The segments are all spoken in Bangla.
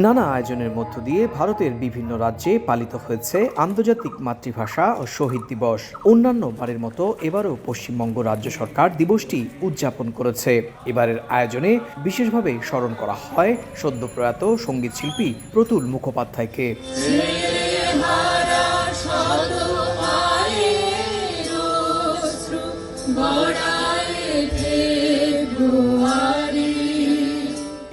নানা আয়োজনের মধ্য দিয়ে ভারতের বিভিন্ন রাজ্যে পালিত হয়েছে আন্তর্জাতিক মাতৃভাষা ও শহীদ দিবস। অন্যান্য বারের মতো এবারও পশ্চিমবঙ্গ রাজ্য সরকার দিবসটি উদযাপন করেছে। এবারের আয়োজনে বিশেষভাবে স্মরণ করা হয় সদ্য প্রয়াত সঙ্গীত শিল্পী প্রতুল মুখোপাধ্যায়কে।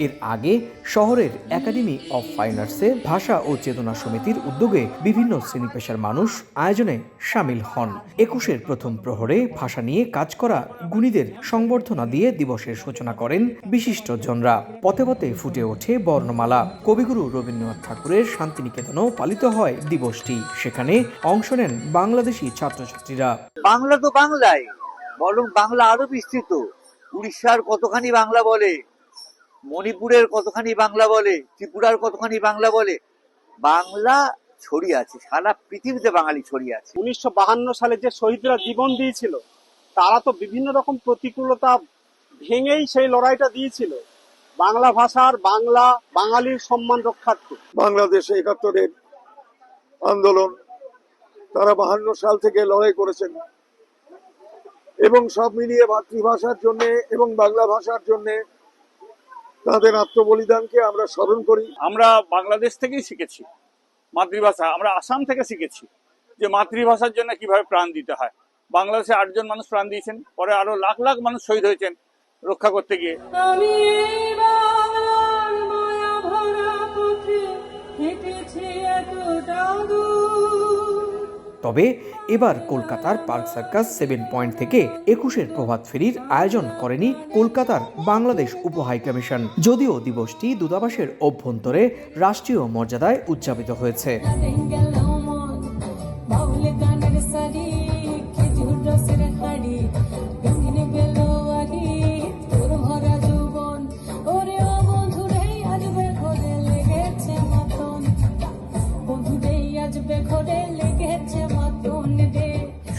এর আগে শহরের একাডেমি অফ ফাইন আর্টসে ভাষা ও চেতনা সমিতির উদ্যোগে বিভিন্ন শ্রেণী পেশার মানুষ আয়োজনে সামিল হন। ২১-এর প্রথম প্রহরে ভাষা নিয়ে কাজ করা গুণীদের সংবর্ধনা দিয়ে দিবসের সূচনা করেন বিশিষ্টজনরা। পথে পথে ফুটে ওঠে বর্ণমালা। কবিগুরু রবীন্দ্রনাথ ঠাকুরের শান্তিনিকেতনেও পালিত হয় দিবসটি। সেখানে অংশ নেন বাংলাদেশি ছাত্রছাত্রীরা। বাংলা তো বাংলায়, বরং বাংলা আরো বিস্তৃত। উড়িষ্যার কতখানি বাংলা বলে, মণিপুরের কতখানি বাংলা বলে, ত্রিপুরার কতখানি বাংলা বলে। বাংলা ছড়িয়ে আছে, সারা পৃথিবীতে বাঙালি ছড়িয়ে আছে। 1952 সালে যে শহীদরা জীবন দিয়েছিল, তারা তো বিভিন্ন রকম প্রতিকূলতা ভেঙেই সেই লড়াইটা দিয়েছিল বাংলা ভাষার, বাঙালির সম্মান রক্ষার্থে। বাংলাদেশে ৭১-এর আন্দোলন, তারা 52 সাল থেকে লড়াই করেছেন এবং সব মিলিয়ে মাতৃভাষার জন্য এবং বাংলা ভাষার জন্য তাদের আত্মবলিদানকে আমরা স্মরণ করি। আমরা বাংলাদেশ থেকেই শিখেছি মাতৃভাষা, আমরা আসাম থেকে শিখেছি যে মাতৃভাষার জন্য কিভাবে প্রাণ দিতে হয়। বাংলাদেশে ৮ জন মানুষ প্রাণ দিয়েছেন, পরে আরো লাখ লাখ মানুষ শহীদ হয়েছেন রক্ষা করতে গিয়ে। তবে এবার কলকাতার পার্ক সার্কাস 7 পয়েন্ট থেকে ২১-এর প্রভাত ফেরির আয়োজন করেনি কলকাতার বাংলাদেশ উপ হাইকমিশন। যদিও দিবসটি দূতাবাসের অভ্যন্তরে রাষ্ট্রীয় মর্যাদায় উদযাপিত হয়েছে।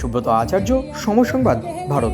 সুব্রত আচার্য, সময় সংবাদ, ভারত।